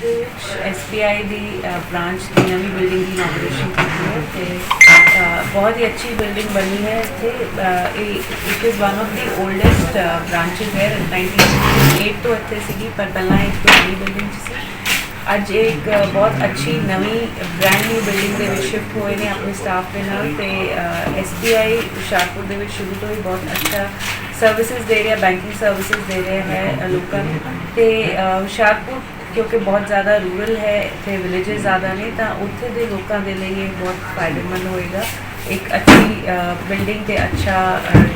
ਦੇ ਵਿੱਚ SBI ਦੀ branch ਦੀ ਨਵੀਂ ਬਿਲਡਿੰਗ ਦੀ ਇਨੋਗ੍ਰੇਸ਼ਨ ਕੀਤੀ ਹੈ ਤੇ ਬਹੁਤ ਹੀ ਅੱਛੀ ਬਿਲਡਿੰਗ ਬਣੀ ਹੈ ਇੱਥੇ। It is one of the oldest branches ਹੈ। 1968 ਤੋਂ ਇੱਥੇ ਸੀਗੀ, ਪਰ ਪਹਿਲਾਂ ਇੱਕ ਪੁਰਾਣੀ ਬਿਲਡਿੰਗ 'ਚ ਸੀ। ਅੱਜ ਇੱਕ ਬਹੁਤ ਅੱਛੀ ਨਵੀਂ ਬ੍ਰੈਂਡ ਨਿਊ ਬਿਲਡਿੰਗ ਦੇ ਵਿੱਚ ਸ਼ਿਫਟ ਹੋਏ ਨੇ ਆਪਣੇ ਸਟਾਫ ਦੇ ਨਾਲ। ਤੇ SBI ਹੁਸ਼ਿਆਰਪੁਰ ਦੇ ਵਿੱਚ ਸ਼ੁਰੂ ਤੋਂ ਹੀ ਬਹੁਤ ਅੱਛਾ ਸਰਵਿਸਿਜ਼ ਦੇ ਰਿਹਾ, ਬੈਂਕਿੰਗ ਸਰਵਿਸਿਜ਼ ਦੇ ਰਿਹਾ ਹੈ ਲੋਕਾਂ ਨੂੰ। ਤੇ ਹੁਸ਼ਿਆਰਪੁਰ ਕਿਉਂਕਿ ਬਹੁਤ ਜ਼ਿਆਦਾ ਰੂਰਲ ਹੈ, ਇੱਥੇ ਵਿਲੇजेस ਜ਼ਿਆਦਾ ਨੇ, ਤਾਂ ਉੱਥੇ ਦੇ ਲੋਕਾਂ ਦੇ ਲਈ ਇਹ ਬਹੁਤ ਫਾਇਦੇਮੰਦ ਹੋਏਗਾ। ਇੱਕ ਅੱਛੀ ਬਿਲਡਿੰਗ ਤੇ ਅੱਛਾ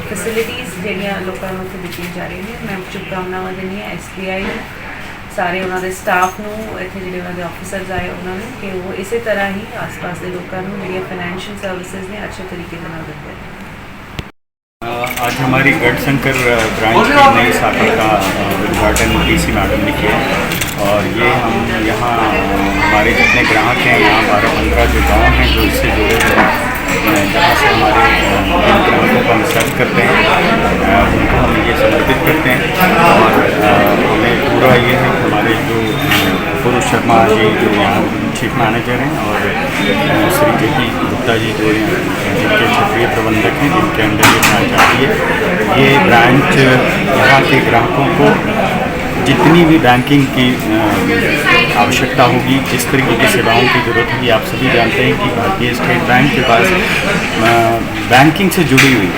ਫੈਸਿਲਿਟੀਜ਼ ਜਿਹੜੀਆਂ ਲੋਕਾਂ ਨੂੰ ਉੱਥੇ ਦਿੱਤੀਆਂ ਜਾ ਰਹੀਆਂ ਨੇ। ਮੈਂ ਸ਼ੁਭਕਾਮਨਾਵਾਂ ਦਿੰਦੀ ਹਾਂ SBI ਨੂੰ, ਸਾਰੇ ਉਹਨਾਂ ਦੇ ਸਟਾਫ ਨੂੰ, ਇੱਥੇ ਜਿਹੜੇ ਉਹਨਾਂ ਦੇ ਆਫਿਸਰਸ ਆਏ ਉਹਨਾਂ ਨੂੰ, ਕਿ ਉਹ ਇਸੇ ਤਰ੍ਹਾਂ ਹੀ ਆਸ-ਪਾਸ ਦੇ ਲੋਕਾਂ ਨੂੰ ਜਿਹੜੀਆਂ ਫਾइनेंशियल सर्विसेज ने अच्छे तरीके से ना देते हैं। आज हमारी गढ़शंकर ब्रांच की नई शाखा का उद्घाटन DC मैडम ने किया और ये हम यहाँ हमारे जितने ग्राहक हैं, यहाँ 12-15 जो गांव हैं जो इससे जुड़े हुए हैं, जहाँ से हमारे ग्राहकों को हम सर्व करते हैं, उनको हम ये समर्पित करते हैं। और हमें पूरा ये है कि हमारे जो पुरुष शर्मा जी जो यहाँ चीफ मैनेजर हैं और श्री JP गुप्ता जी जो जिनके क्षेत्रीय प्रबंधक हैं, जिनके अंदर ये ब्रांच आती है। ये ब्रांच यहाँ के ग्राहकों को जितनी भी बैंकिंग की आवश्यकता होगी, जिस तरीके की सेवाओं की ज़रूरत होगी, आप सभी जानते हैं कि भारतीय स्टेट बैंक के पास बैंकिंग से जुड़ी हुई,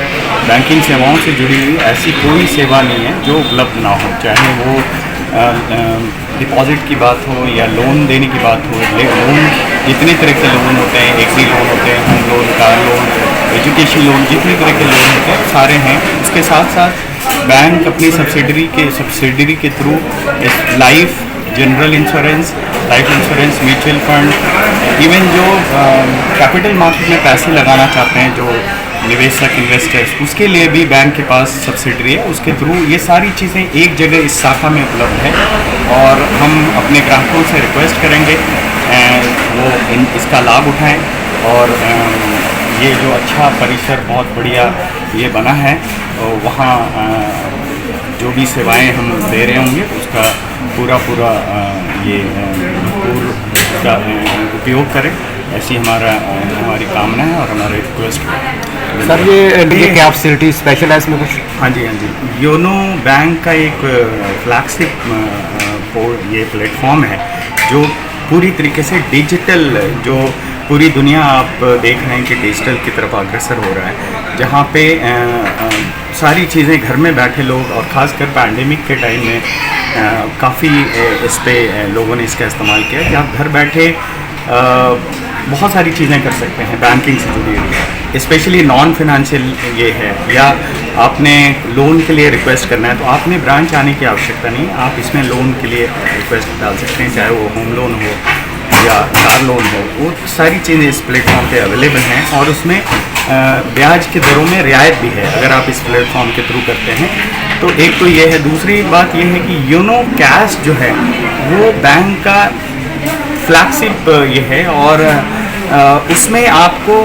बैंकिंग सेवाओं से जुड़ी हुई ऐसी कोई सेवा नहीं है जो उपलब्ध ना हो। चाहे वो डिपॉजिट की बात हो या लोन देने की बात हो। लोन जितने तरह के लोन होते हैं, एग्री लोन होते हैं, home loan, car loan, education loan, जितने तरह के लोन होते हैं सारे हैं। इसके साथ साथ बैंक अपनी सब्सिडरी के through life, general insurance, life insurance, mutual fund, even जो कैपिटल मार्केट में पैसे लगाना चाहते हैं जो निवेशक इन्वेस्टर्स, उसके लिए भी बैंक के पास सब्सिडरी है। उसके थ्रू ये सारी चीज़ें एक जगह इस शाखा में उपलब्ध है और हम अपने ग्राहकों से रिक्वेस्ट करेंगे वो इसका लाभ उठाएं। और ये जो अच्छा परिसर बहुत बढ़िया ये बना है, वहाँ जो भी सेवाएं हम दे रहे होंगे उसका पूरा ये भरपूर उसका उपयोग करें, ऐसी हमारी कामना है और हमारा रिक्वेस्ट है। सर ये क्या फैसिलिटी स्पेशल है इसमें कुछ? हाँ जी, योनो बैंक का एक फ्लैगशिप ये प्लेटफॉर्म है जो पूरी तरीके से डिजिटल, जो पूरी दुनिया आप देख रहे हैं कि डिजिटल की तरफ अग्रसर हो रहा है, जहाँ पे सारी चीज़ें घर में बैठे लोग, और ख़ासकर पैंडेमिक के टाइम में काफ़ी इस पे लोगों ने इसका इस्तेमाल किया कि आप घर बैठे बहुत सारी चीज़ें कर सकते हैं बैंकिंग से जुड़ी हुई। स्पेशली नॉन फाइनेंशियल ये है, या आपने लोन के लिए रिक्वेस्ट करना है तो आपने ब्रांच आने की आवश्यकता नहीं, आप इसमें लोन के लिए रिक्वेस्ट डाल सकते हैं, चाहे वो होम लोन हो या कार लोन हो। वो सारी चीज़ें इस प्लेटफॉर्म पे अवेलेबल हैं और उसमें ब्याज के दरों में रियायत भी है अगर आप इस प्लेटफॉर्म के थ्रू करते हैं। तो एक तो ये है। दूसरी बात ये है कि योनो कैश जो है वो बैंक का फ्लैगशिप ये है और इसमें आपको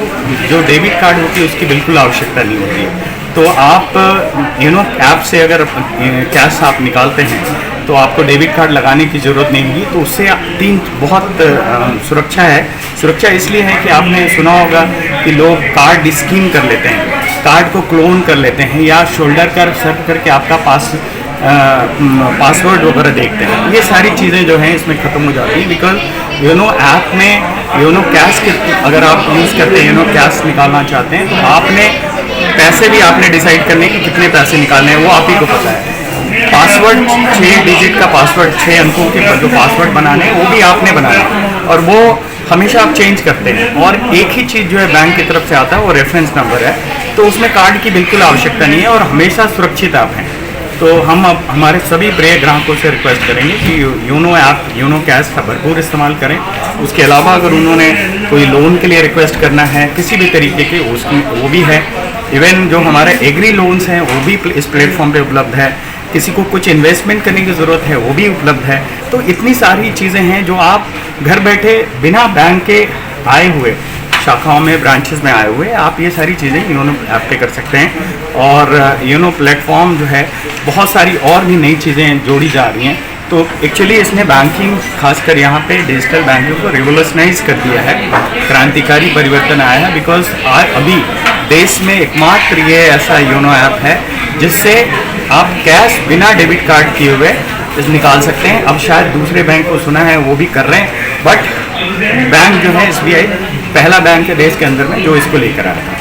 जो डेबिट कार्ड होती है उसकी बिल्कुल आवश्यकता नहीं होती है। तो आप योनो ऐप से अगर कैश आप निकालते हैं तो आपको डेबिट कार्ड लगाने की ज़रूरत नहीं होगी। तो उससे बहुत सुरक्षा है। सुरक्षा इसलिए है कि आपने सुना होगा कि लोग कार्ड स्किम कर लेते हैं, कार्ड को क्लोन कर लेते हैं या शोल्डर कर सर्च करके आपका पासवर्ड वगैरह देखते हैं। ये सारी चीज़ें जो हैं इसमें ख़त्म हो जाती हैं, बिकॉज योनो ऐप में योनो कैश के अगर आप यूज़ करते हैं, योनो कैश निकालना चाहते हैं तो आपने पैसे भी आपने डिसाइड करने कि कितने पैसे निकालने हैं वो आप ही को पता है। पासवर्ड 6 डिजिट का पासवर्ड, 6 अंकों के जो पासवर्ड बनाने हैं वो भी आपने बनाना है और वो हमेशा आप चेंज करते हैं। और एक ही चीज़ जो है बैंक की तरफ से आता है वो रेफरेंस नंबर है, तो उसमें कार्ड की बिल्कुल आवश्यकता नहीं है और हमेशा सुरक्षित आप हैं। तो हम अब हमारे सभी प्रिय ग्राहकों से रिक्वेस्ट करेंगे कि योनो ऐप, योनो कैश का भरपूर इस्तेमाल करें। उसके अलावा अगर उन्होंने कोई लोन के लिए रिक्वेस्ट करना है किसी भी तरीके के, उसकी वो भी है। इवन जो हमारे एग्री लोन्स हैं वो भी इस प्लेटफॉर्म पे उपलब्ध है। किसी को कुछ इन्वेस्टमेंट करने की ज़रूरत है वो भी उपलब्ध है। तो इतनी सारी चीज़ें हैं जो आप घर बैठे बिना बैंक के आए हुए शाखाओं में, ब्रांचेस में आए हुए आप ये सारी चीज़ें योनो ऐप पे कर सकते हैं। और योनो प्लेटफॉर्म जो है बहुत सारी और भी नई चीज़ें जोड़ी जा रही हैं तो एक्चुअली इसने बैंकिंग, खासकर यहाँ पे डिजिटल बैंकिंग को रिवोल्यूशनाइज कर दिया है, क्रांतिकारी परिवर्तन आया है। बिकॉज आज अभी देश में एकमात्र ये ऐसा योनो ऐप है जिससे आप कैश बिना डेबिट कार्ड किए हुए निकाल सकते हैं। अब शायद दूसरे बैंक को सुना है वो भी कर रहे हैं, बट बैंक जो है SBI पहला बैंक है देश के अंदर में जो इसको लेकर आया था।